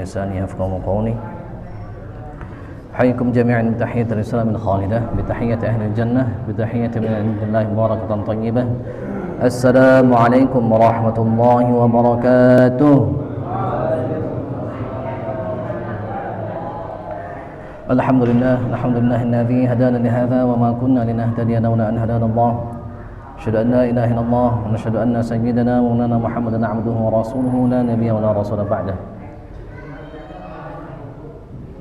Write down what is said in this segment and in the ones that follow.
لساني يفقهوا قولي حيكم جميعا بتحية الإسلام الخالدة بتحية أهل الجنة بتحية من عند الله مباركة طيبة السلام عليكم ورحمة الله وبركاته. الحمد لله الذي هدانا لهذا وما كنا لنهتدي لولا أن هدانا الله. أشهد أن لا إله إلا الله ونشهد أن سيدنا مولانا محمدا عبده ورسوله لا نبي ولا رسول بعده.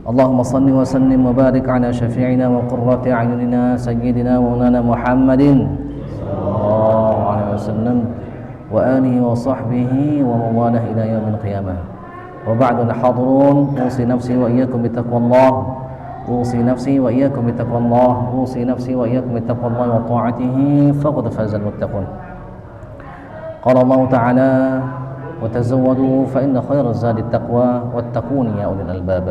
اللهم صل وسلم وبارك على شفيعنا وقرة أعيننا سيدنا مولانا محمد صلى الله عليه وسلم وآله وصحبه ومن والاه إلى يوم القيامة. وبعد الحاضرون أوصي نفسي وإياكم بتقوى الله أوصي نفسي وإياكم بتقوى الله أوصي نفسي وإياكم بتقوى الله وطاعته فقد فاز المتقون. قال الله تعالى وتزودوا فإن خير الزاد التقوى واتقون يا أولي الألباب.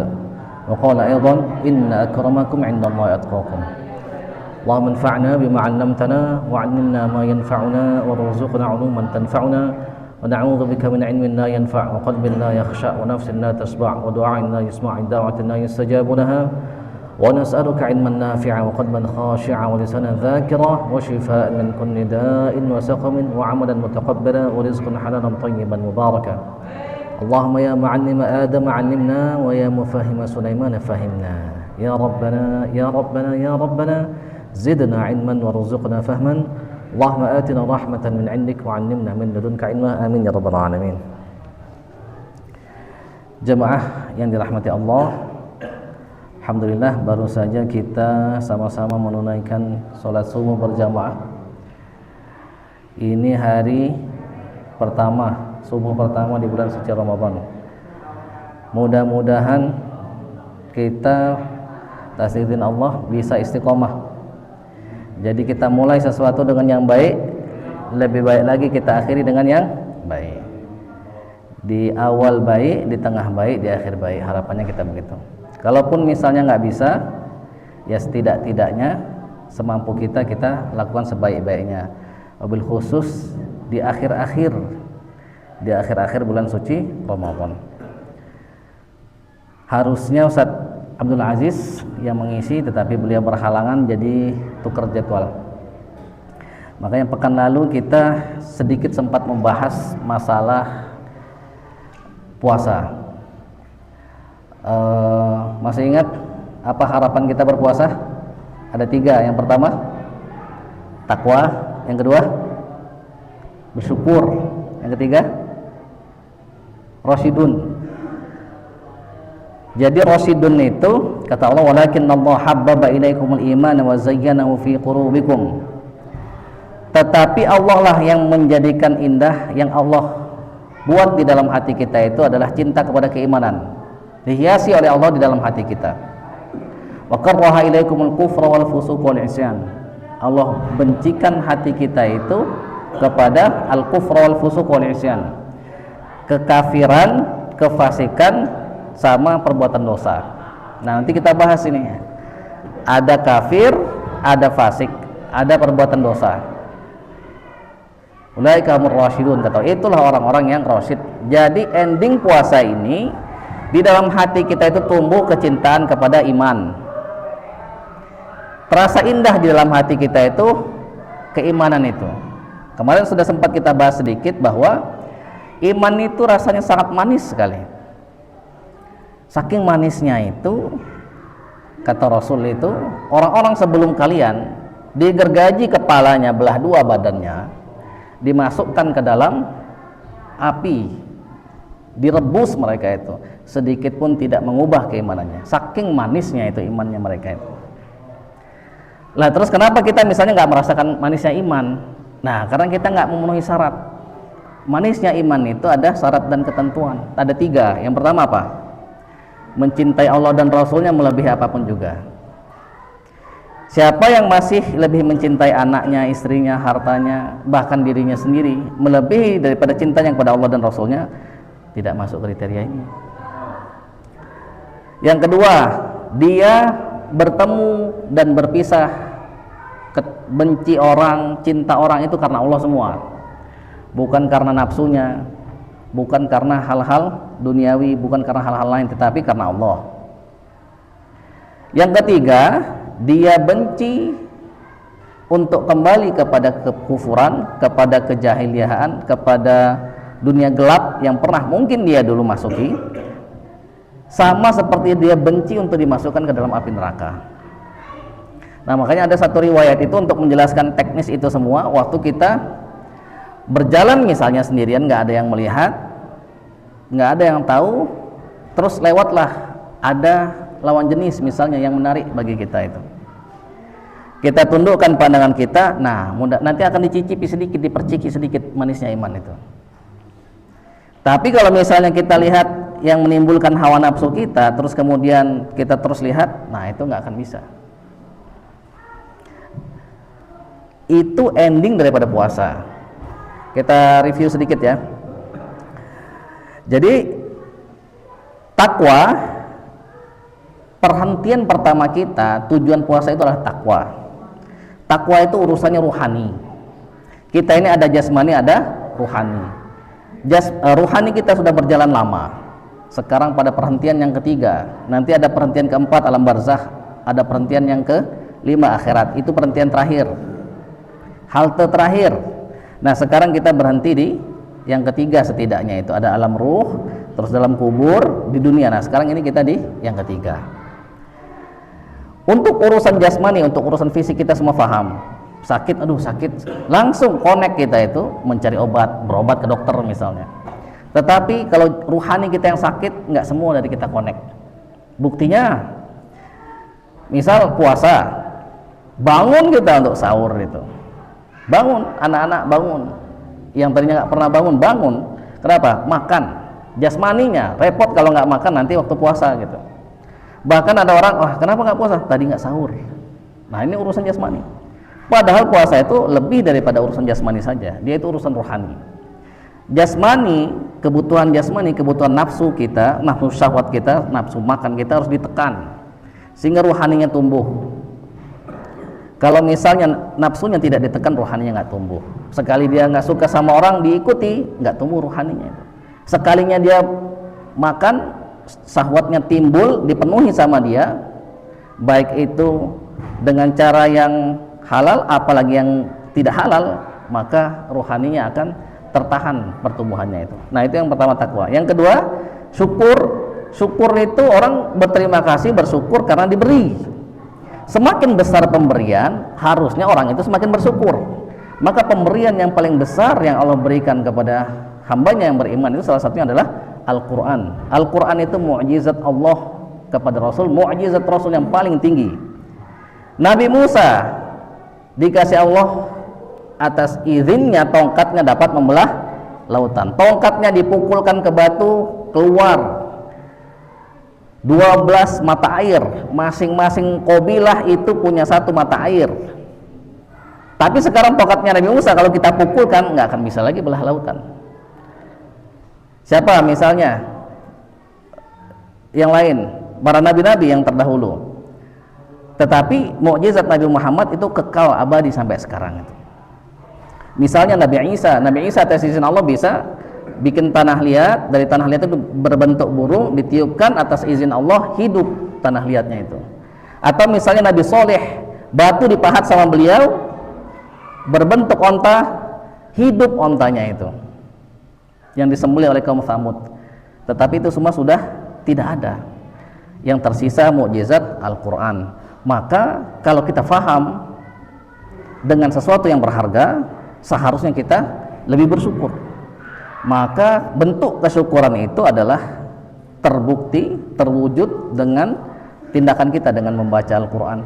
وقال أيضا إن أكرمكم عند الله أتقاكم. اللهم انفعنا بما علمتنا وعلمنا ما ينفعنا وارزقنا علوما تنفعنا ونعوذ بك من علم لا ينفع وقلب لا يخشع ونفس لا تشبع ودعاء لا يسمع دعوة لا يستجاب لها ونسألك علما نافعا وقلبا خاشعا ولسانا ذاكرا وشفاء من كل داء وسقم وعملا متقبلا ورزقا حلالا طيبا مباركا. اللهم يا معلم آدم علمنا ويا مفهم سليمان فهمنا يا ربنا يا ربنا يا ربنا زدنا علما وارزقنا فهما. اللهم آتنا رحمة من عندك وعلمنا من لدنك علما آمين يا rabbal alamin. Jemaah yang dirahmati Allah, alhamdulillah baru saja kita sama-sama menunaikan sholat subuh berjamaah. Ini hari pertama, subuh pertama di bulan suci Ramadan. Mudah-mudahan kita atas izin Allah bisa istiqomah. Jadi kita mulai sesuatu dengan yang baik, lebih baik lagi kita akhiri dengan yang baik. Di awal baik, di tengah baik, di akhir baik. Harapannya kita begitu. Kalaupun misalnya nggak bisa, ya setidak-tidaknya semampu kita lakukan sebaik-baiknya. Wabil khusus di akhir-akhir bulan suci Ramadan. Harusnya Ustadz Abdul Aziz yang mengisi, tetapi beliau berhalangan jadi tukar jadwal. Makanya pekan lalu kita sedikit sempat membahas masalah puasa. Masih ingat apa harapan kita berpuasa? Ada 3. Yang pertama takwa, yang kedua bersyukur, yang ketiga rasyidun. Jadi rasyidun itu kata Allah walakinnallaha habbaba ilaikumul iman wa zayyanahu fi qulubikum. Tetapi Allah lah yang menjadikan indah, yang Allah buat di dalam hati kita itu adalah cinta kepada keimanan. Dihiasi oleh Allah di dalam hati kita. Wa karraha ilaikumul kufra wal fusuq wal isyan. Allah bencikan hati kita itu kepada al-kufra wal fusuq wal isyan. Kekafiran, kefasikan sama perbuatan dosa. Nah, nanti kita bahas ini. Ada kafir, ada fasik, ada perbuatan dosa. Ulaika humur rasyidun, kata itulah orang-orang yang rasyid. Jadi ending puasa ini di dalam hati kita itu tumbuh kecintaan kepada iman. Terasa indah di dalam hati kita itu keimanan itu. Kemarin sudah sempat kita bahas sedikit bahwa iman itu rasanya sangat manis sekali. Saking manisnya itu, kata Rasul itu, orang-orang sebelum kalian digergaji kepalanya belah 2 badannya, dimasukkan ke dalam api, direbus mereka itu, sedikit pun tidak mengubah keimanannya. Saking manisnya itu imannya mereka itu. Lah terus kenapa kita misalnya nggak merasakan manisnya iman? Nah, karena kita nggak memenuhi syarat. Manisnya iman itu ada syarat dan ketentuan. Ada 3. Yang pertama apa? Mencintai Allah dan Rasulnya melebihi apapun juga. Siapa yang masih lebih mencintai anaknya, istrinya, hartanya, bahkan dirinya sendiri melebihi daripada cintanya kepada Allah dan Rasulnya, tidak masuk kriteria ini. Yang kedua, dia bertemu dan berpisah, benci orang, cinta orang itu karena Allah semua, bukan karena nafsunya, bukan karena hal-hal duniawi, bukan karena hal-hal lain, tetapi karena Allah. Yang ketiga, dia benci untuk kembali kepada kekufuran, kepada kejahiliaan, kepada dunia gelap yang pernah mungkin dia dulu masuki, sama seperti dia benci untuk dimasukkan ke dalam api neraka. Nah, makanya ada satu riwayat itu untuk menjelaskan teknis itu semua. Waktu kita berjalan misalnya sendirian, nggak ada yang melihat, nggak ada yang tahu, terus lewatlah ada lawan jenis misalnya yang menarik bagi kita itu, kita tundukkan pandangan kita, nah nanti akan dicicipi sedikit, diperciki sedikit manisnya iman itu. Tapi kalau misalnya kita lihat yang menimbulkan hawa nafsu kita, terus kemudian kita terus lihat, nah itu nggak akan bisa. Itu ending daripada puasa. Kita review sedikit ya. Jadi takwa, perhentian pertama kita, tujuan puasa itu adalah takwa. Takwa itu urusannya ruhani. Kita ini ada jasmani, ada ruhani. Ruhani kita sudah berjalan lama. Sekarang pada perhentian yang ketiga. Nanti ada perhentian keempat, alam barzakh. Ada perhentian yang kelima, akhirat. Itu perhentian terakhir, halte terakhir. Nah, sekarang kita berhenti di yang ketiga setidaknya, itu ada alam ruh, terus dalam kubur, di dunia. Nah, sekarang ini kita di yang ketiga. Untuk urusan jasmani, untuk urusan fisik kita semua paham. Sakit, aduh sakit, langsung connect kita itu mencari obat, berobat ke dokter misalnya. Tetapi kalau ruhani kita yang sakit, nggak semua dari kita connect. Buktinya, misal puasa, bangun kita untuk sahur itu, bangun, anak-anak bangun, yang tadinya nggak pernah bangun. Kenapa? Makan. Jasmaninya repot kalau nggak makan nanti waktu puasa gitu. Bahkan ada orang, wah kenapa nggak puasa? Tadi nggak sahur. Nah, ini urusan jasmani. Padahal puasa itu lebih daripada urusan jasmani saja, dia itu urusan rohani. Jasmani, kebutuhan nafsu kita, nafsu syahwat kita, nafsu makan kita harus ditekan sehingga rohaninya tumbuh. Kalau misalnya nafsunya tidak ditekan, rohaninya nggak tumbuh. Sekali dia nggak suka sama orang, diikuti, nggak tumbuh rohaninya. Sekalinya dia makan, syahwatnya timbul, dipenuhi sama dia, baik itu dengan cara yang halal, apalagi yang tidak halal, maka rohaninya akan tertahan pertumbuhannya itu. Nah, itu yang pertama, takwa. Yang kedua, syukur. Syukur itu orang berterima kasih, bersyukur karena diberi. Semakin besar pemberian, harusnya orang itu semakin bersyukur. Maka pemberian yang paling besar yang Allah berikan kepada hambanya yang beriman itu salah satunya adalah Al-Quran. Al-Quran itu mukjizat Allah kepada Rasul, mukjizat Rasul yang paling tinggi. Nabi Musa dikasih Allah atas izinnya tongkatnya dapat membelah lautan. Tongkatnya dipukulkan ke batu, keluar 12 mata air. Masing-masing kabilah itu punya satu mata air. Tapi sekarang tongkatnya Nabi Musa kalau kita pukulkan nggak akan bisa lagi belah lautan. Siapa misalnya yang lain, para nabi-nabi yang terdahulu. Tetapi mukjizat Nabi Muhammad itu kekal abadi sampai sekarang itu. Misalnya Nabi Isa atas izin Allah bisa bikin tanah liat, dari tanah liat itu berbentuk burung, ditiupkan atas izin Allah, hidup tanah liatnya itu. Atau misalnya Nabi Soleh, batu dipahat sama beliau, berbentuk onta, hidup ontanya itu, yang disembelih oleh kaum Tsamud. Tetapi itu semua sudah tidak ada. Yang tersisa mukjizat Al-Quran. Maka kalau kita faham dengan sesuatu yang berharga, seharusnya kita lebih bersyukur. Maka bentuk kesyukuran itu adalah terbukti, terwujud dengan tindakan kita, dengan membaca Al-Quran,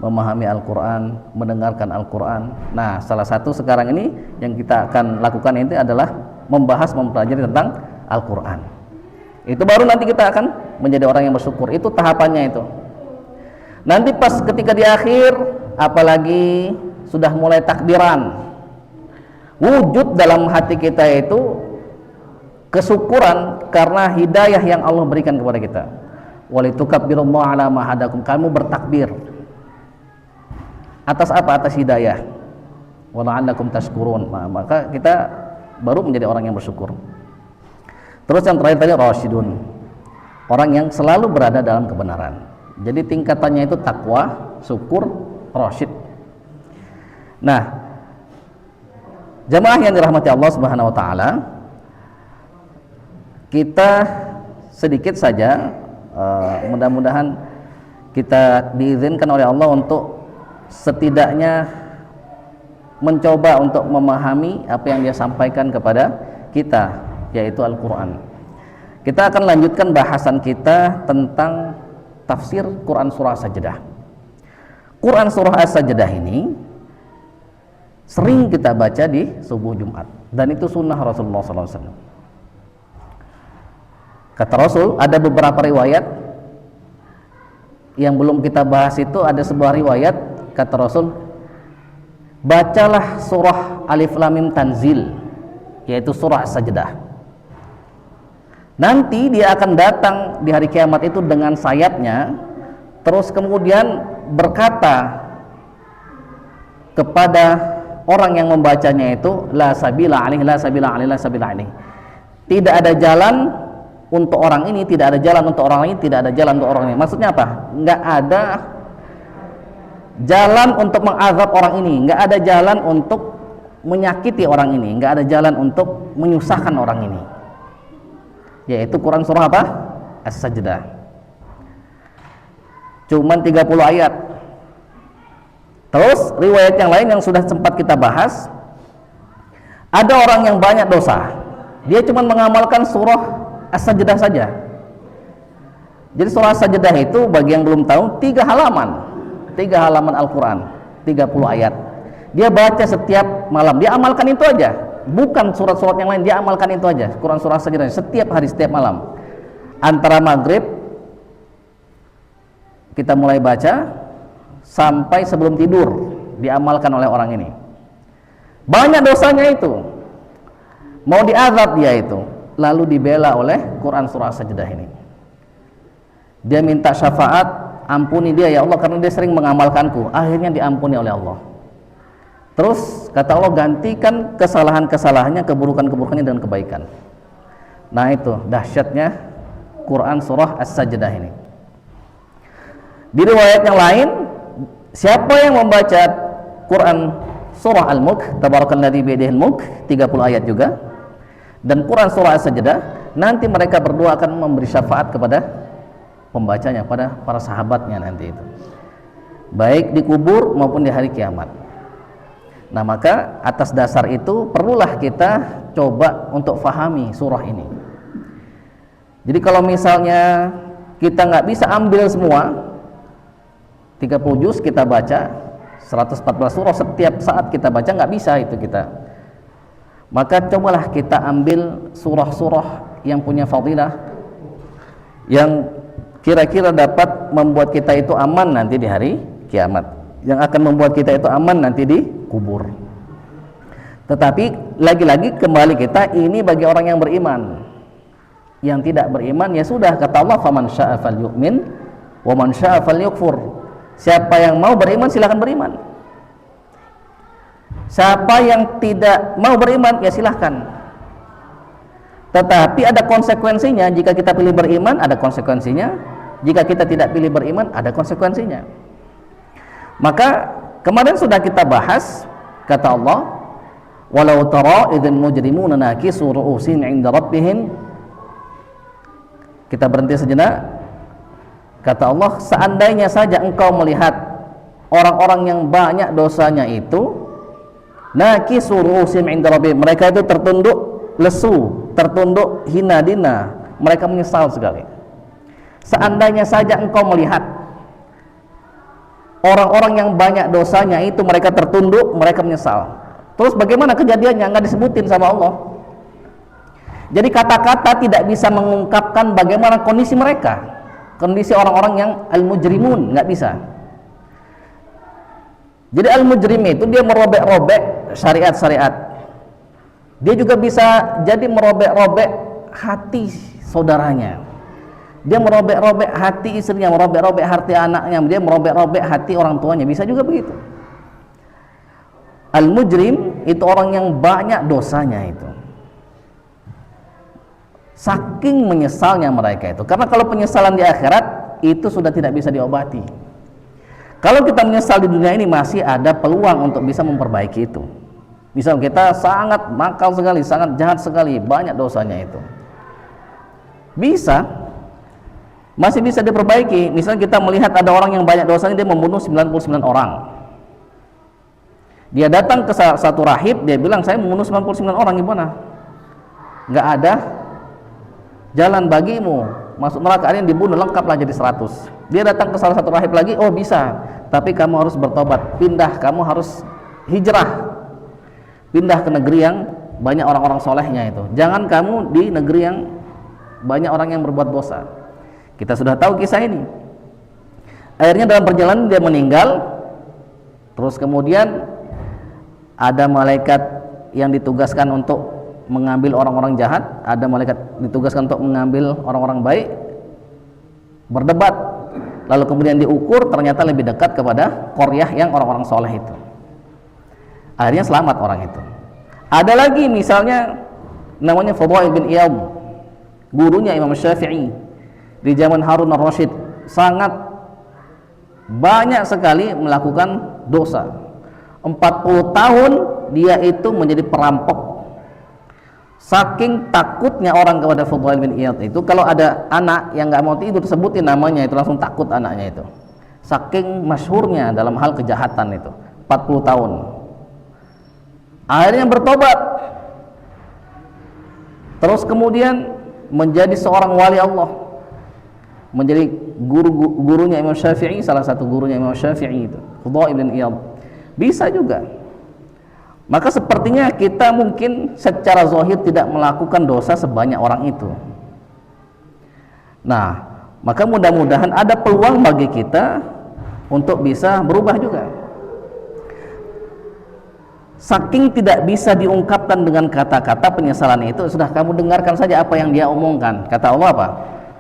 memahami Al-Quran, mendengarkan Al-Quran. Nah, salah satu sekarang ini yang kita akan lakukan ini adalah membahas, mempelajari tentang Al-Quran. Itu baru nanti kita akan menjadi orang yang bersyukur. Itu tahapannya itu. Nanti pas ketika di akhir, apalagi sudah mulai takbiran, wujud dalam hati kita itu kesyukuran karena hidayah yang Allah berikan kepada kita. Walitukabbirullaha ala ma hadakum, kamu bertakbir atas apa? Atas hidayah. Wala'allakum tashkurun. Maka kita baru menjadi orang yang bersyukur. Terus yang terakhir tadi rasyidun, orang yang selalu berada dalam kebenaran. Jadi tingkatannya itu takwa, syukur, rasyid. Nah, jamaah yang dirahmati Allah Subhanahu wa taala, kita sedikit saja mudah-mudahan kita diizinkan oleh Allah untuk setidaknya mencoba untuk memahami apa yang dia sampaikan kepada kita, yaitu Al-Quran. Kita akan lanjutkan bahasan kita tentang tafsir Quran Surah Sajdah. Quran Surah As-Sajdah ini sering kita baca di subuh Jumat, dan itu sunnah Rasulullah SAW. Kata Rasul, ada beberapa riwayat yang belum kita bahas. Itu ada sebuah riwayat, kata Rasul, bacalah surah Alif Lam Mim Tanzil, yaitu surah As-Sajdah. Nanti dia akan datang di hari kiamat itu dengan sayapnya, terus kemudian berkata kepada orang yang membacanya itu, la sabila alaihi, la sabila alaihi, la sabila alaihi. Tidak ada jalan untuk orang ini, tidak ada jalan untuk orang lain, tidak ada jalan untuk orang ini. Maksudnya apa? Nggak ada jalan untuk mengazab orang ini, nggak ada jalan untuk menyakiti orang ini, nggak ada jalan untuk menyusahkan orang ini. Yaitu Quran surah apa? As-Sajdah. Cuman 30 ayat. Terus riwayat yang lain yang sudah sempat kita bahas, ada orang yang banyak dosa, dia cuma mengamalkan surah As-Sajdah saja. Jadi surah As-Sajdah itu bagi yang belum tahu 3 halaman Al-Quran, 30 ayat. Dia baca setiap malam, dia amalkan itu aja, bukan surat-surat yang lain, dia amalkan itu aja. Quran surah As-Sajdah setiap hari, setiap malam, antara maghrib kita mulai baca sampai sebelum tidur, diamalkan oleh orang ini. Banyak dosanya itu, mau diazab dia itu, lalu dibela oleh Quran surah As-Sajdah ini. Dia minta syafaat, ampuni dia ya Allah karena dia sering mengamalkanku. Akhirnya diampuni oleh Allah. Terus kata Allah, gantikan kesalahan-kesalahannya, keburukan-keburukannya dengan kebaikan. Nah itu dahsyatnya Quran surah As-Sajdah ini. Di riwayat yang lain, siapa yang membaca Quran surah Al-Mulk, tabarakalladzi biyadihil mulk, 30 ayat juga, dan Quran surah As-Sajdah, nanti mereka berdua akan memberi syafaat kepada pembacanya, pada para sahabatnya nanti itu, baik di kubur maupun di hari kiamat. Nah maka atas dasar itu perlulah kita coba untuk fahami surah ini. Jadi kalau misalnya kita nggak bisa ambil semua 30 juz kita baca, 114 surah setiap saat kita baca, nggak bisa itu kita. Maka cobalah kita ambil surah-surah yang punya fadilah, yang kira-kira dapat membuat kita itu aman nanti di hari kiamat, yang akan membuat kita itu aman nanti di kubur. Tetapi lagi-lagi kembali kita, ini bagi orang yang beriman. Yang tidak beriman ya sudah, kata Allah, faman syaa'a falyu'min wa man syaa'a falyakfur. Siapa yang mau beriman silakan beriman. Siapa yang tidak mau beriman ya silahkan. Tetapi ada konsekuensinya. Jika kita pilih beriman ada konsekuensinya, jika kita tidak pilih beriman ada konsekuensinya. Maka kemarin sudah kita bahas, kata Allah, walau tara idzal mujrimuna nakisu ru'usihim 'inda rabbihim. Kita berhenti sejenak. Kata Allah, seandainya saja engkau melihat orang-orang yang banyak dosanya itu, nakisu ru'usihim 'inda rabbihim, mereka itu tertunduk lesu, tertunduk hina dina, mereka menyesal sekali. Seandainya saja engkau melihat orang-orang yang banyak dosanya itu mereka tertunduk, mereka menyesal. Terus bagaimana kejadiannya? Nggak disebutin sama Allah. Jadi kata-kata tidak bisa mengungkapkan bagaimana kondisi mereka, kondisi orang-orang yang al-mujrimun, nggak bisa. Jadi al-mujrim itu dia merobek-robek syariat-syariat. Dia juga bisa jadi merobek-robek hati saudaranya. Dia merobek-robek hati istrinya, merobek-robek hati anaknya, dia merobek-robek hati orang tuanya, bisa juga begitu. Al-mujrim itu orang yang banyak dosanya itu. Saking menyesalnya mereka itu. Karena kalau penyesalan di akhirat itu sudah tidak bisa diobati. Kalau kita menyesal di dunia ini masih ada peluang untuk bisa memperbaiki itu. Misal kita sangat nakal sekali, sangat jahat sekali, banyak dosanya itu. Masih bisa diperbaiki. Misalnya kita melihat ada orang yang banyak dosanya, dia membunuh 99 orang. Dia datang ke satu rahib, dia bilang saya membunuh 99 orang, gimana? Nggak ada jalan bagimu masuk neraka, ini dibunuh lengkaplah jadi 100. Dia datang ke salah satu rahib lagi, oh bisa, tapi kamu harus bertobat, pindah, kamu harus hijrah, pindah ke negeri yang banyak orang-orang solehnya itu. Jangan kamu di negeri yang banyak orang yang berbuat dosa. Kita sudah tahu kisah ini. Akhirnya dalam perjalanan dia meninggal. Terus kemudian ada malaikat yang ditugaskan untuk mengambil orang-orang jahat, ada malaikat ditugaskan untuk mengambil orang-orang baik, berdebat, lalu kemudian diukur, ternyata lebih dekat kepada qaryah yang orang-orang soleh itu. Akhirnya selamat orang itu. Ada lagi misalnya namanya Fudail bin Iyad, gurunya Imam Syafi'i di zaman Harun ar-Rasyid, sangat banyak sekali melakukan dosa. 40 tahun dia itu menjadi perampok. Saking takutnya orang kepada Fudail bin Iyad itu, kalau ada anak yang nggak mau tidur sebutin namanya itu langsung takut anaknya itu. Saking masyhurnya dalam hal kejahatan itu, 40 tahun. Akhirnya bertobat. Terus kemudian menjadi seorang wali Allah. Menjadi gurunya Imam Syafi'i, salah satu gurunya Imam Syafi'i itu, Fudail bin Iyad. Bisa juga. Maka sepertinya kita mungkin secara zahir tidak melakukan dosa sebanyak orang itu. Nah, maka mudah-mudahan ada peluang bagi kita untuk bisa berubah juga. Saking tidak bisa diungkapkan dengan kata-kata penyesalan itu, sudah kamu dengarkan saja apa yang dia omongkan. Kata Allah apa?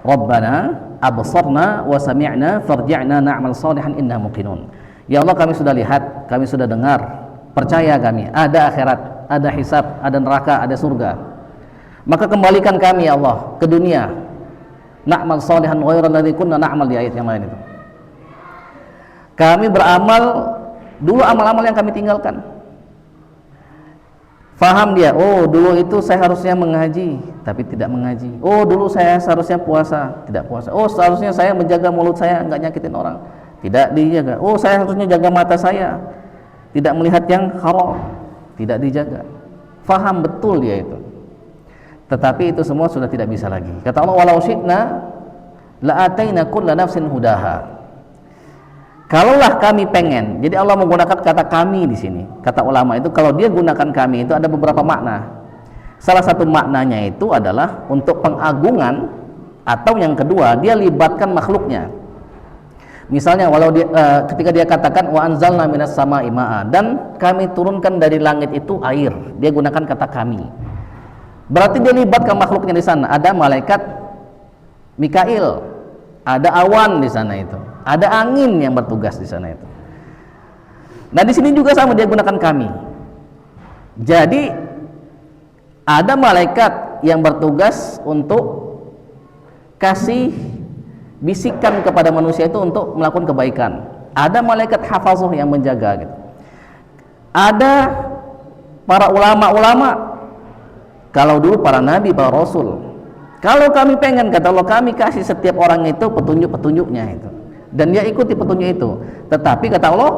Rabbana absarna wa sami'na farji'na na'mal salihan inna muqinun. Ya Allah, kami sudah lihat, kami sudah dengar, percaya kami ada akhirat, ada hisab, ada neraka, ada surga. Maka kembalikan kami ya Allah ke dunia, na'mal salihan ghairal ladzi kunna na'mal, di ayat yang lain itu. Kami beramal dulu amal-amal yang kami tinggalkan. Faham dia, oh dulu itu saya harusnya mengaji tapi tidak mengaji. Oh dulu saya seharusnya puasa, tidak puasa. Oh seharusnya saya menjaga mulut saya enggak nyakitin orang, tidak dijaga. Oh saya harusnya jaga mata saya, tidak melihat yang haram, tidak dijaga. Faham betul dia itu. Tetapi itu semua sudah tidak bisa lagi. Kata Allah, walau syi'na la'ataina kulla nafsin hudaha. Kalaulah kami pengen, jadi Allah menggunakan kata kami di sini. Kata ulama itu, kalau dia gunakan kami itu ada beberapa makna. Salah satu maknanya itu adalah untuk pengagungan, atau yang kedua dia libatkan makhluknya. Misalnya ketika dia katakan wa anzalna minas sama'i ma'a, dan kami turunkan dari langit itu air, dia gunakan kata kami. Berarti dia libatkan makhluknya di sana. Ada malaikat Mikail, ada awan di sana itu, ada angin yang bertugas di sana itu. Nah di sini juga sama, dia gunakan kami. Jadi ada malaikat yang bertugas untuk kasih bisikan kepada manusia itu untuk melakukan kebaikan. Ada malaikat hafazuh yang menjaga gitu. Ada para ulama-ulama, kalau dulu para nabi, para rasul. Kalau kami pengen, kata Allah, kami kasih setiap orang itu petunjuk-petunjuknya itu, dan dia ikuti petunjuk itu. Tetapi kata Allah,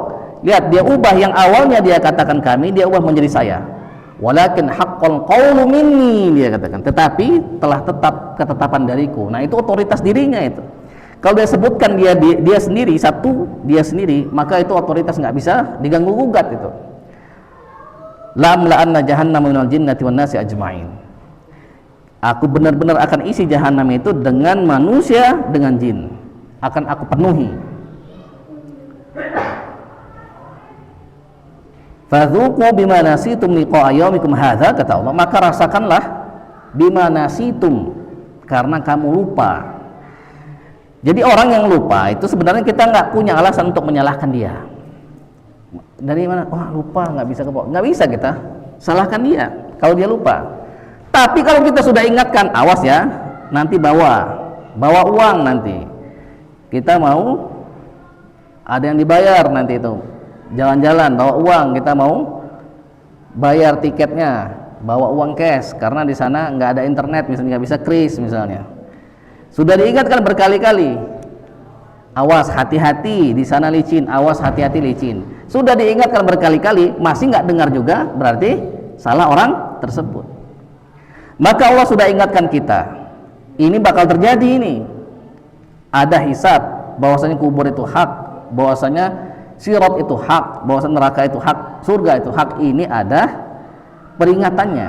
lihat, dia ubah yang awalnya dia katakan kami, dia ubah menjadi saya. Walakin haqqal qawlu minni, dia katakan, tetapi telah tetap ketetapan dariku. Nah itu otoritas dirinya itu. Kalau dia sebutkan dia sendiri, satu dia sendiri, maka itu otoritas nggak bisa diganggu gugat itu. Lam la'anna jahannam minal jinnati wan nasi ajma'in. Aku benar-benar akan isi jahanam itu dengan manusia, dengan jin. Akan aku penuhi. Fadzuqu bima nasitum liqa'a yaumikum hadza, kata Allah, maka rasakanlah bima nasitum, karena kamu lupa. Jadi orang yang lupa itu sebenarnya kita nggak punya alasan untuk menyalahkan dia. Dari mana? Wah lupa, nggak bisa kita salahkan dia kalau dia lupa. Tapi kalau kita sudah ingatkan, awas ya, nanti bawa uang, nanti kita mau ada yang dibayar, nanti itu jalan-jalan bawa uang, kita mau bayar tiketnya, bawa uang cash, karena di sana nggak ada internet, misalnya nggak bisa kris misalnya. Sudah diingatkan berkali-kali, awas hati-hati di sana licin, awas hati-hati licin. Sudah diingatkan berkali-kali, masih nggak dengar juga, berarti salah orang tersebut. Maka Allah sudah ingatkan kita, ini bakal terjadi ini. Ada hisab, bahwasanya kubur itu hak, bahwasanya sirat itu hak, bahwasanya neraka itu hak, surga itu hak. Ini ada peringatannya.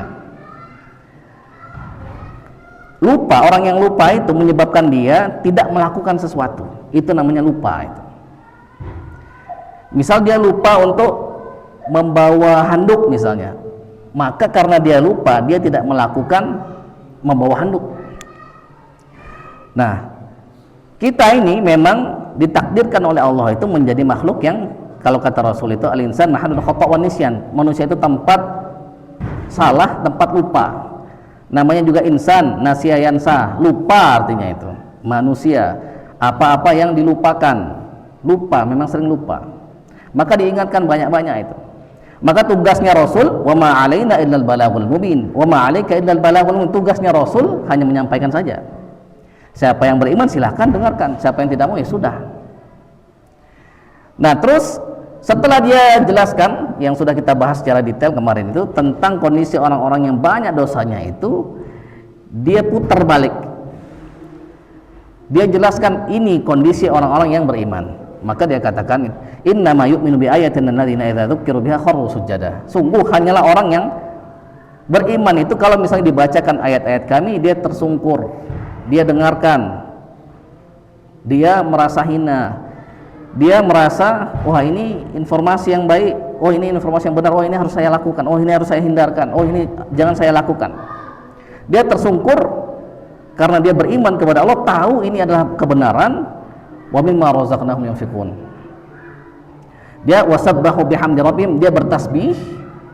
Lupa, orang yang lupa itu menyebabkan dia tidak melakukan sesuatu. Itu namanya lupa itu. Misal dia lupa untuk membawa handuk misalnya, maka karena dia lupa, dia tidak melakukan membawa handuk. Nah, kita ini memang ditakdirkan oleh Allah itu menjadi makhluk yang, kalau kata Rasul itu, al-insan mahallul khata' wan nisyan. Manusia itu tempat salah, tempat lupa. Namanya juga insan, nasiya yansa, lupa artinya itu. Manusia, apa-apa yang dilupakan, lupa, memang sering lupa. Maka diingatkan banyak-banyak itu. Maka tugasnya Rasul, wa ma 'alaina illal balaghul mubin, wa ma 'alaika illal balaghul mubin. Tugasnya Rasul hanya menyampaikan saja. Siapa yang beriman silahkan dengarkan, siapa yang tidak mau ya sudah. Nah, terus setelah dia jelaskan yang sudah kita bahas secara detail kemarin itu tentang kondisi orang-orang yang banyak dosanya itu, dia putar balik. Dia jelaskan ini kondisi orang-orang yang beriman. Maka dia katakan, innama yu'minu bi ayatin alladzina idza dzukiru biha kharru sujada. Sungguh hanyalah orang yang beriman itu kalau misalnya dibacakan ayat-ayat kami, dia tersungkur, dia dengarkan, dia merasa hina, dia merasa, wah ini informasi yang baik, oh ini informasi yang benar, oh ini harus saya lakukan, oh ini harus saya hindarkan, oh ini jangan saya lakukan. Dia tersungkur karena dia beriman kepada Allah, tahu ini adalah kebenaran. Wa mimma razaqnahum yunfiqun. Dia wasabbahu bihamdi rabbihim, dia bertasbih,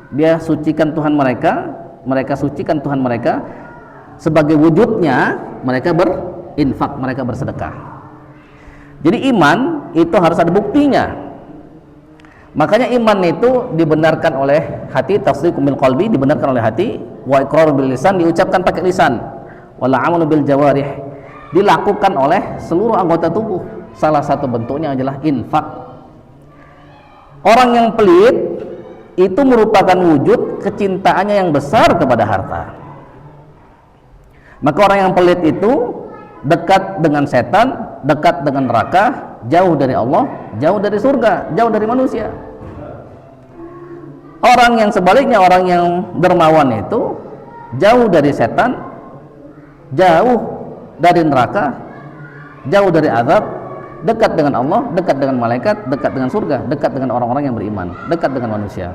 dia sucikan Tuhan mereka, mereka sucikan Tuhan mereka. Sebagai wujudnya mereka berinfak, mereka bersedekah. Jadi iman itu harus ada buktinya. Makanya iman itu dibenarkan oleh hati, tasdiqu bil qalbi, dibenarkan oleh hati, wa iqraru bil lisan, diucapkan pakai lisan, wal amalu bil jawarih, dilakukan oleh seluruh anggota tubuh. Salah satu bentuknya adalah infak. Orang yang pelit itu merupakan wujud kecintaannya yang besar kepada harta. Maka orang yang pelit itu dekat dengan setan, dekat dengan neraka, jauh dari Allah, jauh dari surga, jauh dari manusia. Orang yang sebaliknya, orang yang dermawan itu jauh dari setan, jauh dari neraka, jauh dari azab, dekat dengan Allah, dekat dengan malaikat, dekat dengan surga, dekat dengan orang-orang yang beriman, dekat dengan manusia.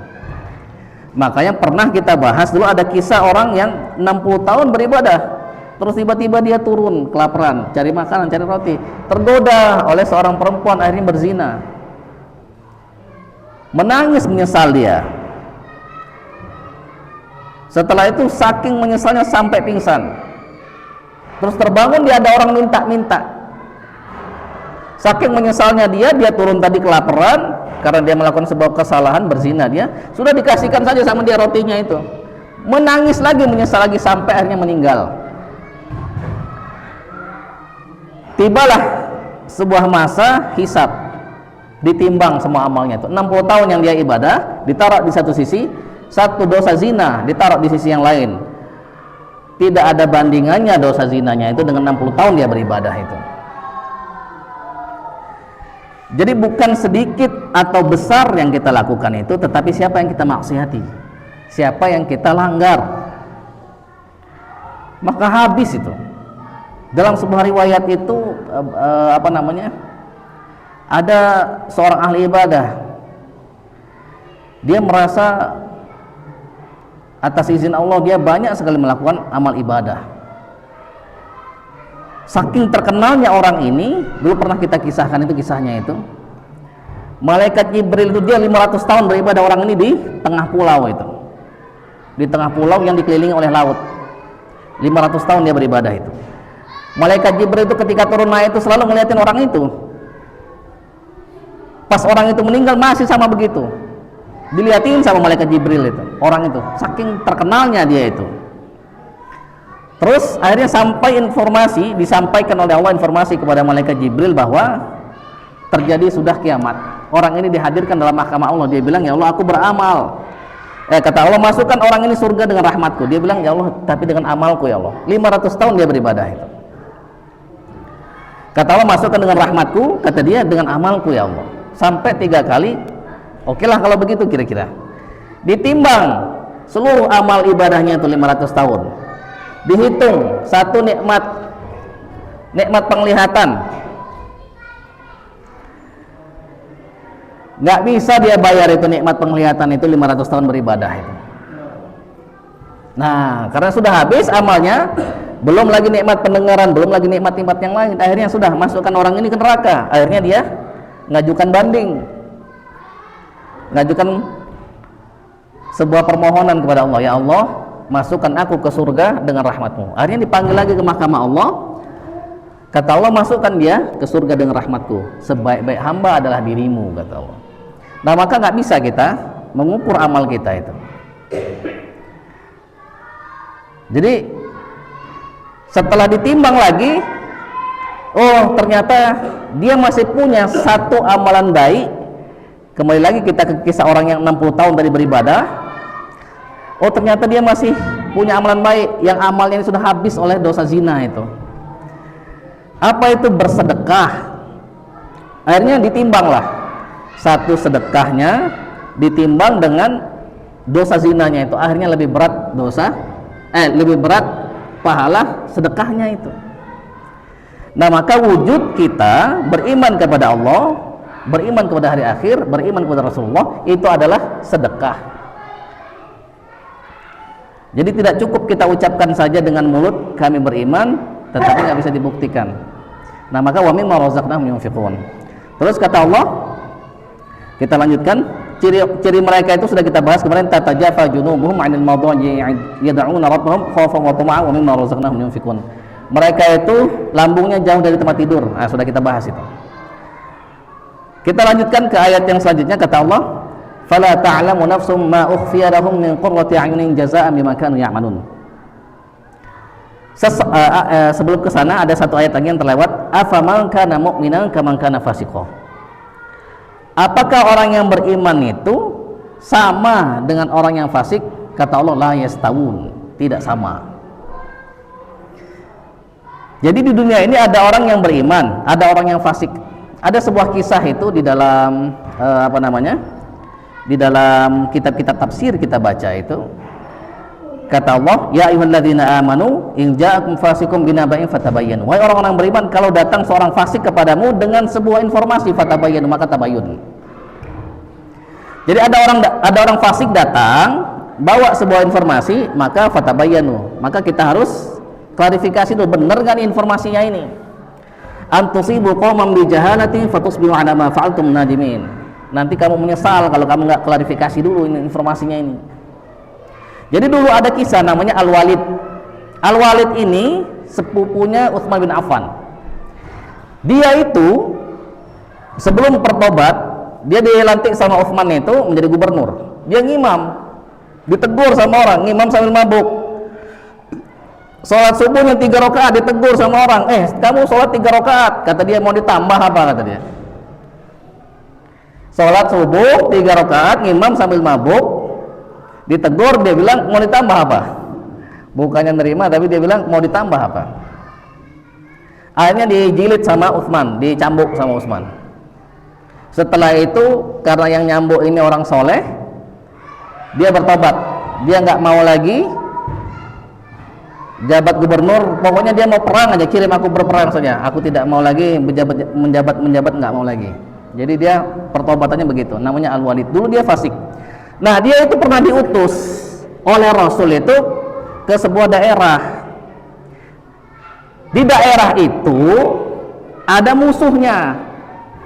Makanya pernah kita bahas dulu, ada kisah orang yang 60 tahun beribadah, terus tiba-tiba dia turun kelaparan, cari makanan, cari roti, tergoda oleh seorang perempuan, akhirnya berzina. Menangis menyesal dia. Setelah itu saking menyesalnya sampai pingsan. Terus terbangun, dia ada orang minta-minta. Saking menyesalnya dia turun tadi kelaparan karena dia melakukan sebuah kesalahan, berzina, dia sudah dikasihkan saja sama dia rotinya itu. Menangis lagi, menyesal lagi sampai akhirnya meninggal. Tibalah sebuah masa hisab, ditimbang semua amalnya itu. 60 tahun yang dia ibadah ditaruh di satu sisi, satu dosa zina ditaruh di sisi yang lain. Tidak ada bandingannya dosa zinanya itu dengan 60 tahun dia beribadah itu. Jadi bukan sedikit atau besar yang kita lakukan itu, tetapi siapa yang kita maksiati, siapa yang kita langgar, maka habis itu. Dalam sebuah riwayat itu ada seorang ahli ibadah, dia merasa atas izin Allah dia banyak sekali melakukan amal ibadah. Saking terkenalnya orang ini, dulu pernah kita kisahkan itu kisahnya itu. Malaikat Jibril itu dia 500 tahun beribadah orang ini di tengah pulau itu. Di tengah pulau yang dikelilingi oleh laut. 500 tahun dia beribadah itu. Malaikat Jibril itu ketika turun naik itu selalu ngeliatin orang itu. Pas orang itu meninggal masih sama begitu, diliatin sama malaikat Jibril itu, orang itu, saking terkenalnya dia itu. Terus akhirnya sampai informasi, disampaikan oleh Allah informasi kepada malaikat Jibril bahwa terjadi sudah kiamat. Orang ini dihadirkan dalam mahkamah Allah. Dia bilang, ya Allah, aku beramal. Kata Allah, masukkan orang ini surga dengan rahmatku. Dia bilang, ya Allah, tapi dengan amalku ya Allah. 500 tahun dia beribadah itu. Kata Allah, masukkan dengan rahmatku. Kata dia, dengan amalku ya Allah. Sampai 3 kali. Oke lah kalau begitu kira-kira. Ditimbang seluruh amal ibadahnya itu 500 tahun. Dihitung satu nikmat penglihatan, nggak bisa dia bayar itu nikmat penglihatan itu 500 tahun beribadah itu. Nah, karena sudah habis amalnya, belum lagi nikmat pendengaran, belum lagi nikmat-nikmat yang lain, akhirnya sudah masukkan orang ini ke neraka. Akhirnya dia ngajukan banding, ngajukan sebuah permohonan kepada Allah, ya Allah, masukkan aku ke surga dengan rahmatmu. Akhirnya dipanggil lagi ke mahkamah Allah. Kata Allah, masukkan dia ke surga dengan rahmatku. Sebaik-baik hamba adalah dirimu, kata Allah. Nah, maka nggak bisa kita mengukur amal kita itu. Jadi setelah ditimbang lagi, oh ternyata dia masih punya satu amalan baik. Kembali lagi kita ke kisah orang yang 60 tahun tadi beribadah. Oh ternyata dia masih punya amalan baik, yang amalnya ini sudah habis oleh dosa zina itu. Apa itu? Bersedekah. Akhirnya ditimbanglah, satu sedekahnya ditimbang dengan dosa zinanya itu, akhirnya lebih berat lebih berat pahala sedekahnya itu. Nah, maka wujud kita beriman kepada Allah, beriman kepada hari akhir, beriman kepada Rasulullah, itu adalah sedekah. Jadi tidak cukup kita ucapkan saja dengan mulut kami beriman, tetapi nggak bisa dibuktikan. Nah, maka wa mimma razaqnahum yunfiqun. Terus kata Allah, kita lanjutkan, ciri mereka itu sudah kita bahas kemarin, tatajafa junubuhum 'anil madhaji yad'una rabbahum khaufan wa tama'an wa mimma razaqnahum yunfiqun. Mereka itu lambungnya jauh dari tempat tidur. Nah, sudah kita bahas itu. Kita lanjutkan ke ayat yang selanjutnya, kata Allah, fala ta'lamu nafsum ma ukhfiya lahum min qurrati a'yunin jazaa'an bima kanu ya'malun. Sebelum ke sana ada satu ayat lagi yang terlewat, afaman kana mu'minan kaman kana fasiqah. Apakah orang yang beriman itu sama dengan orang yang fasik? Kata Allah, la yastawun, tidak sama. Jadi di dunia ini ada orang yang beriman, ada orang yang fasik. Ada sebuah kisah itu di dalam di dalam kitab-kitab tafsir kita baca itu. Kata Allah, ya ayyuhalladzina amanu in ja'akum fasiqun binaba'in fatabayyanu. Wahai orang-orang beriman, kalau datang seorang fasik kepadamu dengan sebuah informasi, fatabayyanu, maka tabayyun. Jadi ada orang fasik datang bawa sebuah informasi, maka fatabayyanu, maka kita harus klarifikasi dulu, benar kan informasinya ini. Antusibu qauman bijahalatin fatusbihu ala ma fa'altum nadimin. Nanti kamu menyesal kalau kamu nggak klarifikasi dulu ini informasinya ini. Jadi dulu ada kisah namanya Al-Walid. Al-Walid ini sepupunya Utsman bin Affan. Dia itu sebelum bertobat, dia dilantik sama Utsman itu menjadi gubernur. Dia ngimam, ditegur sama orang, ngimam sambil mabuk. Sholat subuhnya 3 rakaat, ditegur sama orang, kamu sholat 3 rakaat, kata dia, mau ditambah apa, kata dia. Sholat subuh 3 rakaat, ngimam sambil mabuk, ditegur, dia bilang mau ditambah apa? Bukannya nerima, tapi dia bilang mau ditambah apa? Akhirnya dijilid sama Utsman, dicambuk sama Utsman. Setelah itu karena yang nyambuk ini orang soleh, dia bertobat, dia nggak mau lagi jabat gubernur, pokoknya dia mau perang aja, kirim aku berperang saja, aku tidak mau lagi menjabat nggak mau lagi. Jadi dia pertobatannya begitu, namanya Al-Walid. Dulu dia fasik. Nah, dia itu pernah diutus oleh Rasul itu ke sebuah daerah. Di daerah itu ada musuhnya.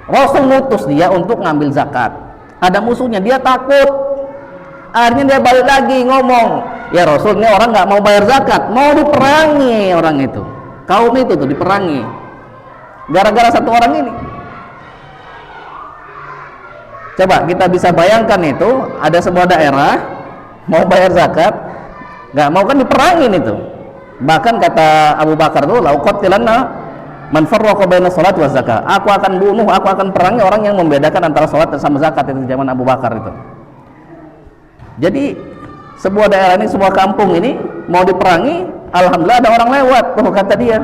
Rasul ngutus dia untuk ngambil zakat. Ada musuhnya, dia takut. Akhirnya dia balik lagi ngomong, ya Rasul, ini orang nggak mau bayar zakat, mau diperangi orang itu, kaum itu tuh diperangi gara-gara satu orang ini. Coba kita bisa bayangkan, itu ada sebuah daerah mau bayar zakat, nggak mau kan diperangin itu. Bahkan kata Abu Bakar tuh, lauqatilanna man farraqa baina salat wa zakat, aku akan bunuh, aku akan perangi orang yang membedakan antara salat sama zakat. Itu zaman Abu Bakar itu. Jadi sebuah daerah ini, sebuah kampung ini mau diperangi, alhamdulillah ada orang lewat. Tuh kata dia,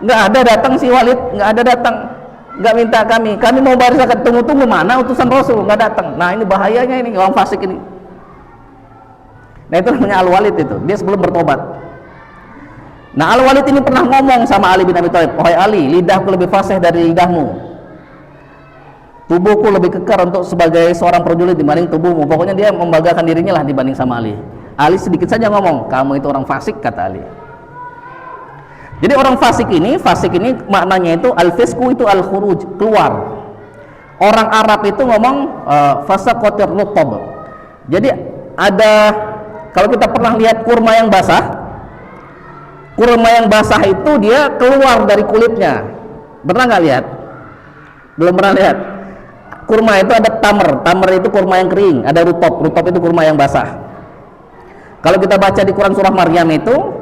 nggak ada datang si Walid, nggak ada datang, nggak minta kami mau bayar zakat, tunggu mana utusan Rasul, nggak datang. Nah ini bahayanya ini orang fasik ini. Nah itu namanya Al-Walid, itu dia sebelum bertobat. Nah Al-Walid ini pernah ngomong sama Ali bin Abi Thalib, wahai Ali, lidahku lebih fasih dari lidahmu, tubuhku lebih kekar untuk sebagai seorang prajurit dibanding tubuhmu. Pokoknya dia membanggakan dirinya lah dibanding sama Ali. Ali sedikit saja ngomong, kamu itu orang fasik, kata Ali. Jadi orang fasik ini maknanya itu al-fisku itu al-khuruj, keluar. Orang Arab itu ngomong fasaqatir rutab. Jadi ada, kalau kita pernah lihat kurma yang basah itu dia keluar dari kulitnya. Pernah nggak lihat? Belum pernah lihat. Kurma itu ada tamer itu kurma yang kering, ada rutab itu kurma yang basah. Kalau kita baca di Quran surah Maryam itu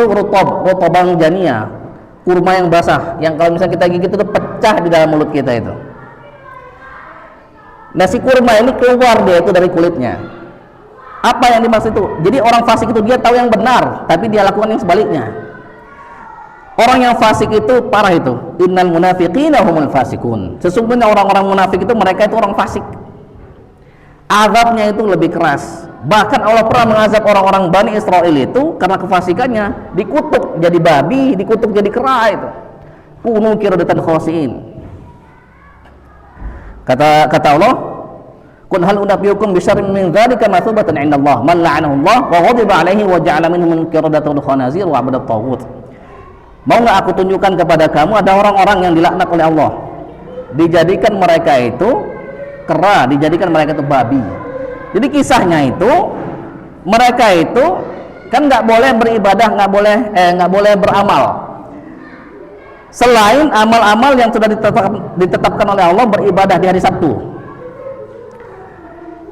rutobang janiyah, kurma yang basah, yang kalau misalnya kita gigit itu pecah di dalam mulut kita itu. Nasi kurma ini keluar dia itu dari kulitnya. Apa yang dimaksud itu? Jadi orang fasik itu dia tahu yang benar, tapi dia lakukan yang sebaliknya. Orang yang fasik itu parah itu. Innal munafiqina humul fasikun. Sesungguhnya orang-orang munafik itu mereka itu orang fasik. Azabnya itu lebih keras. Bahkan Allah pernah mengazab orang-orang Bani Israel itu karena kefasikannya, dikutuk jadi babi, dikutuk jadi kera itu. Kunu qiradatan khasiin. Kata Allah, "Qul hal unabbiukum bisyarrin min dzalika matsubatan 'indallah man la'anahu Allah wa ghadiba 'alaihi wa ja'ala minhum qiradatal khanazir wa 'abadat taghut." Mau nggak aku tunjukkan kepada kamu ada orang-orang yang dilaknat oleh Allah, dijadikan mereka itu kera, dijadikan mereka itu babi. Jadi kisahnya itu mereka itu kan nggak boleh beribadah, nggak boleh beramal selain amal-amal yang sudah ditetapkan oleh Allah, beribadah di hari Sabtu.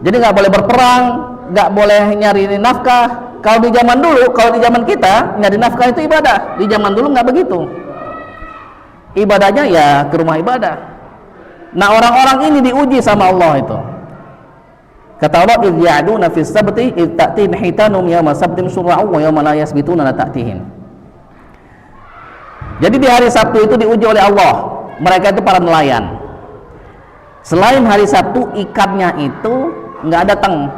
Jadi nggak boleh berperang, nggak boleh nyari nafkah. Kalau di zaman dulu, kalau di zaman kita nyari nafkah itu ibadah. Di zaman dulu nggak begitu. Ibadahnya ya ke rumah ibadah. Nah orang-orang ini diuji sama Allah itu. Kata Allah, "Idh ya'duna fis sabti idh ta'tihim hitanum yawma sabtim syura'u wa yawma la yasbituna la ta'tihim." Jadi di hari Sabtu itu diuji oleh Allah. Mereka itu para nelayan. Selain hari Sabtu ikannya itu nggak datang.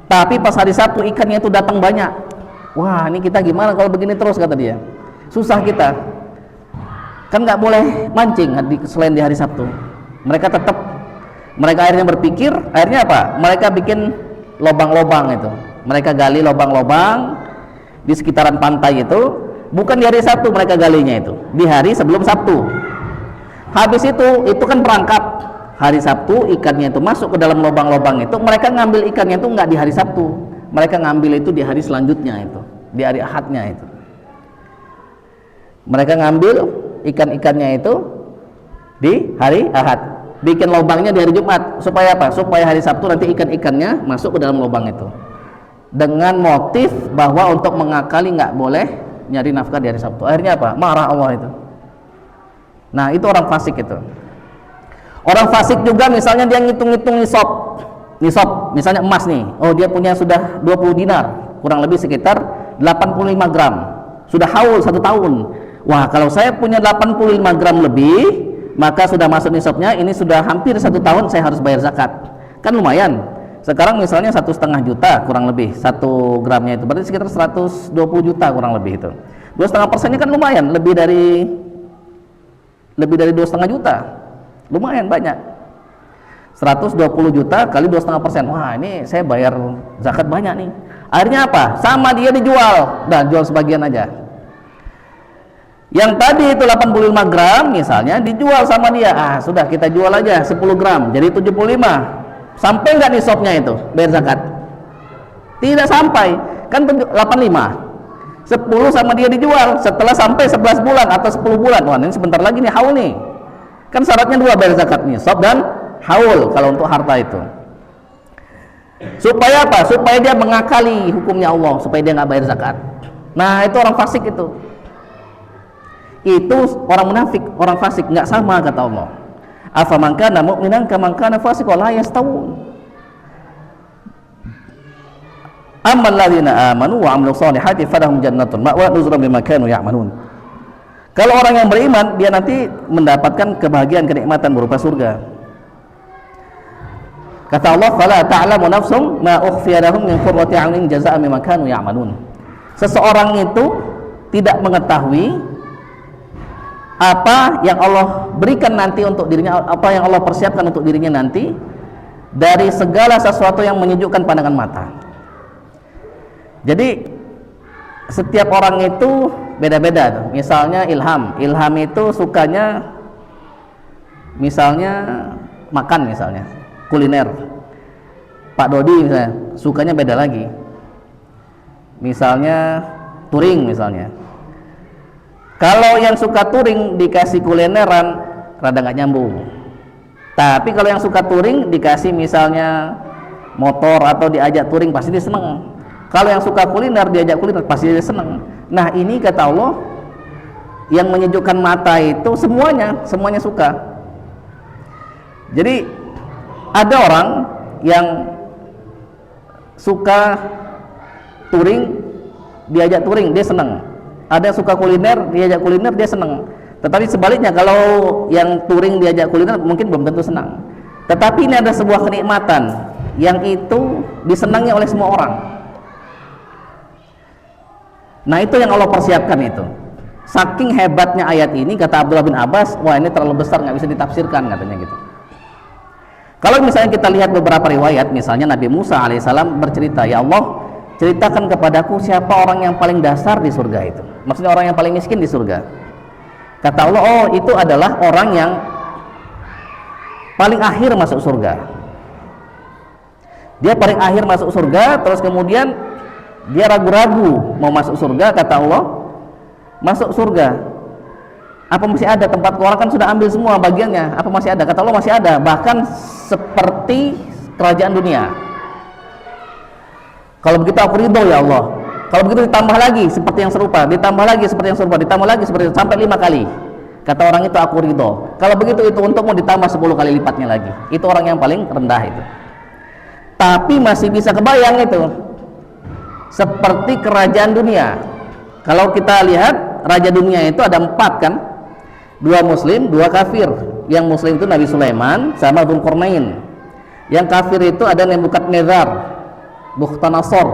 Tapi pas hari Sabtu ikannya itu datang banyak. Wah ini kita gimana kalau begini terus, kata dia. Susah kita. Kan nggak boleh mancing selain di hari Sabtu. Mereka akhirnya berpikir, akhirnya apa? Mereka bikin lobang-lobang itu. Mereka gali lobang-lobang di sekitaran pantai itu. Bukan di hari Sabtu mereka galinya itu, di hari sebelum Sabtu. Habis itu kan perangkap. Hari Sabtu ikannya itu masuk ke dalam lubang-lubang itu, mereka ngambil ikannya itu nggak di hari Sabtu, mereka ngambil itu di hari selanjutnya itu, di hari Ahadnya itu. Mereka ngambil ikan-ikannya itu di hari Ahad, bikin lubangnya di hari Jumat, supaya apa? Supaya hari Sabtu nanti ikan-ikannya masuk ke dalam lubang itu, dengan motif bahwa untuk mengakali nggak boleh nyari nafkah di hari Sabtu. Akhirnya apa? Marah Allah itu. Nah itu orang fasik itu. Orang fasik juga misalnya dia ngitung-ngitung nisab, misalnya emas nih, oh dia punya sudah 20 dinar, kurang lebih sekitar 85 gram, sudah haul 1 tahun. Wah kalau saya punya 85 gram lebih, maka sudah masuk nisabnya, ini sudah hampir 1 tahun saya harus bayar zakat. Kan lumayan. Sekarang misalnya 1,5 juta kurang lebih 1 gramnya itu, berarti sekitar 120 juta kurang lebih itu. 2,5% kan lumayan, lebih dari 2,5 juta. Lumayan banyak. 120 juta kali 2,5%. Wah ini saya bayar zakat banyak nih. Akhirnya apa? Sama dia dijual, dan jual sebagian aja. Yang tadi itu 85 gram misalnya dijual sama dia, sudah kita jual aja 10 gram jadi 75. Sampai nggak nisabnya itu bayar zakat? Tidak sampai, kan 85. 10 sama dia dijual setelah sampai 11 bulan atau 10 bulan. Wah, ini sebentar lagi nih haul nih. Kan syaratnya 2 bayar zakat nisab dan haul kalau untuk harta itu. Supaya apa? Supaya dia mengakali hukumnya Allah, supaya dia nggak bayar zakat. Nah, itu orang fasik itu. Itu orang munafik, orang fasik, nggak sama kata Allah. Afaman kana mu'minan kaman kana fasiqan la yastawun. Ammal ladzina amanu wa 'amilus solihati falahum jannatun ma'wa nuzulan bima kanu ya'malun. Kalau orang yang beriman, dia nanti mendapatkan kebahagiaan, kenikmatan berupa surga. Kata Allah, fala ta'lamu nafsum ma ukhfiya lahum min qurrati 'ayunin jazaa'an bima kanu ya'malun. Seseorang itu tidak mengetahui apa yang Allah berikan nanti untuk dirinya, apa yang Allah persiapkan untuk dirinya nanti dari segala sesuatu yang menyejukkan pandangan mata. Jadi setiap orang itu beda-beda. Misalnya ilham itu sukanya misalnya makan, misalnya kuliner. Pak Dodi misalnya sukanya beda lagi. Misalnya touring misalnya. Kalau yang suka touring dikasih kulineran rada nggak nyambung. Tapi kalau yang suka touring dikasih misalnya motor atau diajak touring pasti dia seneng. Kalau yang suka kuliner diajak kuliner pasti dia seneng. Nah, ini kata Allah yang menyejukkan mata itu semuanya suka. Jadi ada orang yang suka touring, diajak touring dia seneng. Ada yang suka kuliner, diajak kuliner dia seneng. Tetapi sebaliknya, kalau yang touring diajak kuliner mungkin belum tentu senang. Tetapi ini ada sebuah kenikmatan yang itu disenangi oleh semua orang. Nah, itu yang Allah persiapkan itu. Saking hebatnya ayat ini, kata Abdullah bin Abbas, wah ini terlalu besar, nggak bisa ditafsirkan katanya gitu. Kalau misalnya kita lihat beberapa riwayat, misalnya Nabi Musa alaihissalam bercerita, ya Allah, ceritakan kepadaku siapa orang yang paling dasar di surga itu. Maksudnya orang yang paling miskin di surga. Kata Allah, oh itu adalah orang yang paling akhir masuk surga. Dia paling akhir masuk surga, terus kemudian dia ragu-ragu mau masuk surga. Kata Allah, masuk surga apa masih ada tempat? Orang kan sudah ambil semua bagiannya, apa masih ada? Kata Allah, masih ada, bahkan seperti kerajaan dunia. Kalau begitu aku ridho ya Allah. Kalau begitu ditambah lagi seperti yang serupa, ditambah lagi seperti yang serupa, ditambah lagi seperti yang sampai 5 kali. Kata orang itu, aku ridho. Kalau begitu itu untukmu ditambah 10 kali lipatnya lagi. Itu orang yang paling rendah itu. Tapi masih bisa kebayang itu, seperti kerajaan dunia. Kalau kita lihat raja dunia itu ada 4 kan, 2 muslim, 2 kafir. Yang muslim itu Nabi Sulaiman sama Dzulqarnain. Yang kafir itu ada Nebukadnezar, Bukhtanasor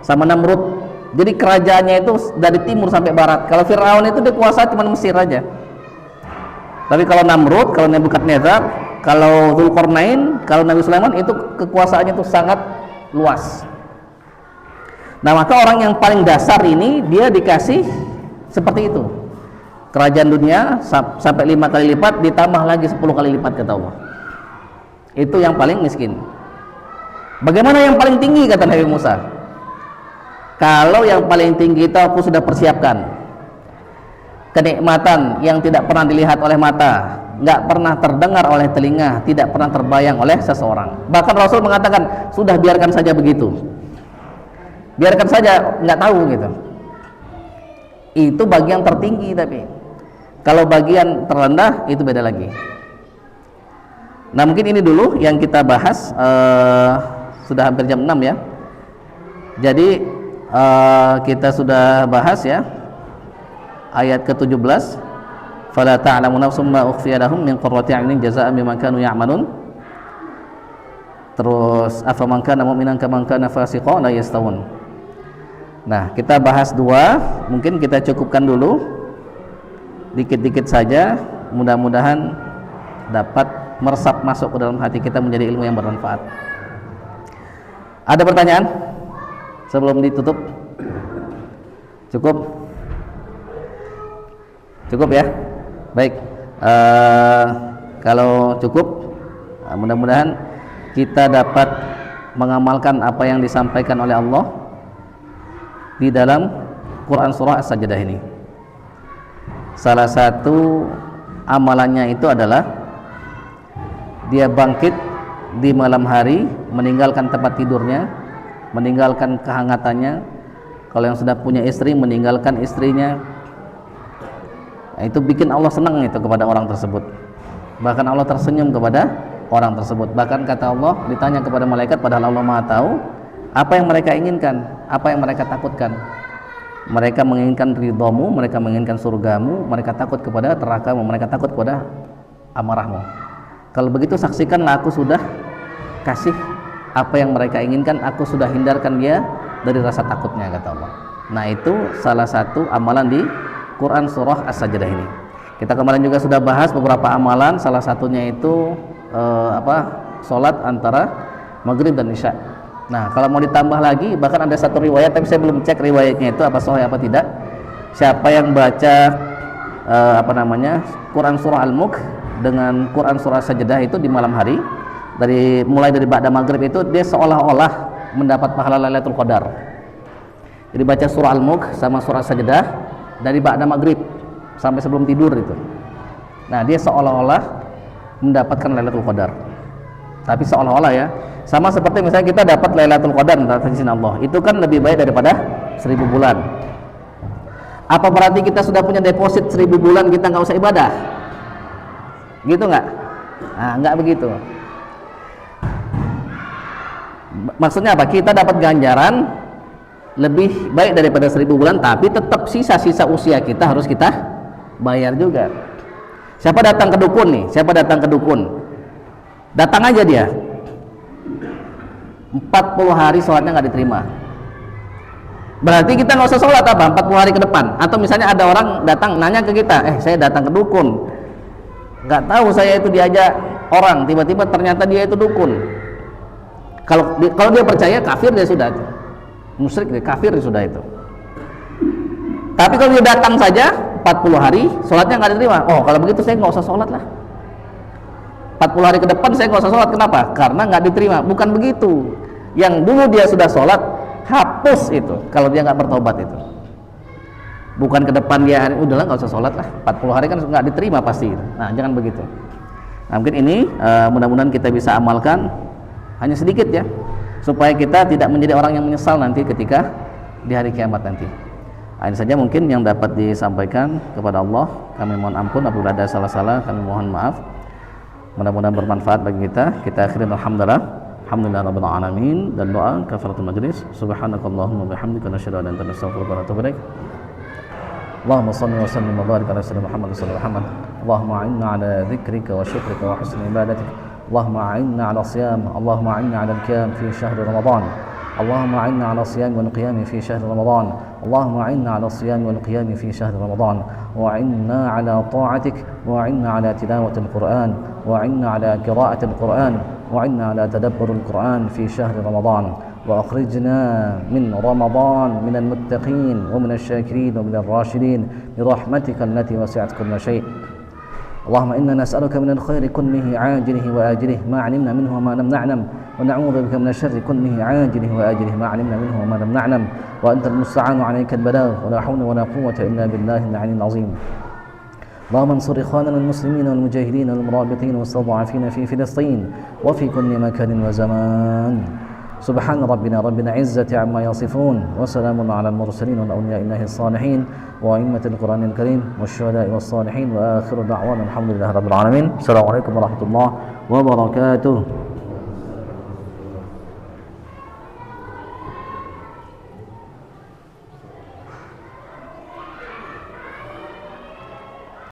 sama Namrud. Jadi kerajaannya itu dari timur sampai barat. Kalau Fir'aun itu dikuasai cuma Mesir aja. Tapi kalau Namrud, kalau Nebukadnezar, kalau Dzulqarnain, kalau Nabi Sulaiman itu kekuasaannya itu sangat luas. Nah, maka orang yang paling dasar ini dia dikasih seperti itu. Kerajaan dunia sampai 5 kali lipat ditambah lagi 10 kali lipat kata Allah. Itu yang paling miskin. Bagaimana yang paling tinggi kata Nabi Musa? Kalau yang paling tinggi itu aku sudah persiapkan. Kenikmatan yang tidak pernah dilihat oleh mata, nggak pernah terdengar oleh telinga, tidak pernah terbayang oleh seseorang. Bahkan Rasul mengatakan, sudah biarkan saja begitu. Biarkan saja, nggak tahu gitu. Itu bagian tertinggi, tapi kalau bagian terendah itu beda lagi. Nah, mungkin ini dulu yang kita bahas. Sudah hampir jam 6 ya. Jadi kita sudah bahas ya ayat ke-17, fala ta'lamu nafsum ma ukhfiya lahum min qurrati a'yunin jazaa'an bima kanu ya'malun. Terus afaman kana mu'minan kaman kana fasiqan la yastawun. Nah, kita bahas 2, mungkin kita cukupkan dulu dikit-dikit saja, mudah-mudahan dapat meresap masuk ke dalam hati kita menjadi ilmu yang bermanfaat. Ada pertanyaan sebelum ditutup? Cukup? Cukup ya? Baik, kalau cukup, mudah-mudahan kita dapat mengamalkan apa yang disampaikan oleh Allah di dalam Quran surah As-Sajdah ini. Salah satu amalannya itu adalah dia bangkit di malam hari, meninggalkan tempat tidurnya, meninggalkan kehangatannya. Kalau yang sudah punya istri, meninggalkan istrinya. Nah, itu bikin Allah senang itu kepada orang tersebut. Bahkan Allah tersenyum kepada orang tersebut. Bahkan kata Allah, ditanya kepada malaikat, padahal Allah Maha tahu apa yang mereka inginkan, apa yang mereka takutkan. Mereka menginginkan ridhamu, mereka menginginkan surgamu, mereka takut kepada nerakamu, mereka takut kepada amarahmu. Kalau begitu saksikanlah aku sudah kasih apa yang mereka inginkan, aku sudah hindarkan dia dari rasa takutnya, kata Allah. Nah, itu salah satu amalan di Quran surah As-Sajdah ini. Kita kemarin juga sudah bahas beberapa amalan, salah satunya itu sholat antara maghrib dan isya. Nah, kalau mau ditambah lagi, bahkan ada satu riwayat, tapi saya belum cek riwayatnya itu apa sahih apa tidak. Siapa yang baca Quran surah Al-Mulk dengan Quran surah Sajdah itu di malam hari, mulai dari ba'da maghrib itu, dia seolah-olah mendapat pahala Lailatul Qadar. Jadi baca surah Al-Mulk sama surah Sajdah dari ba'da maghrib sampai sebelum tidur itu. Nah, dia seolah-olah mendapatkan Lailatul Qadar. Tapi seolah-olah ya, sama seperti misalnya kita dapat Lailatul Qadar atas izin Allah, itu kan lebih baik daripada 1000 bulan. Apa berarti kita sudah punya deposit 1000 bulan kita nggak usah ibadah? Gitu nggak? Nah, nggak begitu. Maksudnya apa? Kita dapat ganjaran lebih baik daripada 1000 bulan, tapi tetap sisa-sisa usia kita harus kita bayar juga. Siapa datang ke dukun nih? Siapa datang ke dukun? Datang aja dia. 40 hari sholatnya nggak diterima. Berarti kita nggak usah sholat apa? 40 hari ke depan. Atau misalnya ada orang datang nanya ke kita, saya datang ke dukun, nggak tahu saya itu diajak orang, tiba-tiba ternyata dia itu dukun. Kalau dia percaya, kafir dia sudah itu. Musyrik dia, kafir dia sudah itu. Tapi kalau dia datang saja 40 hari sholatnya nggak diterima, kalau begitu saya nggak usah sholat lah. 40 hari ke depan saya nggak usah sholat. Kenapa? Karena nggak diterima. Bukan begitu. Yang dulu dia sudah sholat, hapus itu kalau dia nggak bertobat itu. Bukan ke depan dia udahlah nggak usah sholat lah, 40 hari kan nggak diterima pasti. Nah, jangan begitu. Nah, mungkin ini mudah-mudahan kita bisa amalkan hanya sedikit ya, supaya kita tidak menjadi orang yang menyesal nanti ketika di hari kiamat nanti. Nah, ini saja mungkin yang dapat disampaikan kepada Allah. Kami mohon ampun apabila ada salah-salah, kami mohon maaf. Mudah-mudahan bermanfaat bagi kita. Kita akhirin alhamdulillah rabbil alamin, dan doa kafaratul majlis. Subhanakallahumma bihamdika nasyhadu an la ilaha illa anta nastaghfiruka wa natubu ilaik. Allahumma shalli wa sallim wa barik ala sayyidina Muhammad sallallahu alaihi wasallam. Allahumma a'inna ala dzikrika wa syukrika wa husni ibadatik. Allahumma a'inna ala siyam, Allahumma a'inna ala al-qiyam fi syahri Ramadan. اللهم أعنا على الصيام والقيام في شهر رمضان. اللهم أعنا على الصيام والقيام في شهر رمضان، وأعنا على طاعتك، وأعنا على تلاوة القرآن، وأعنا على قراءة القرآن، وأعنا على تدبر القرآن في شهر رمضان. وأخرجنا من رمضان من المتقين ومن الشاكرين ومن الراشدين برحمتك التي وسعت كل شيء. اللهم إنا نسألك من الخير كله عاجله وآجله ما علمنا منه وما لم نعلم، ونعوذ بك من الشر كله عاجله وآجله ما علمنا منه وما لم نعلم، وأنت المستعان عليك البلاغ، ولا حول ولا قوة إلا بالله العلي العظيم. اللهم انصر إخواننا المسلمين والمجاهدين والمرابطين والمستضعفين في فلسطين وفي كل مكان وزمان. سبحان ربنا رب العزة عما يصفون، وسلام على المرسلين والأولياء الله الصالحين وأئمة القرآن الكريم والشهداء والصالحين، وآخر دعوانا الحمد لله رب العالمين. السلام عليكم ورحمة الله وبركاته.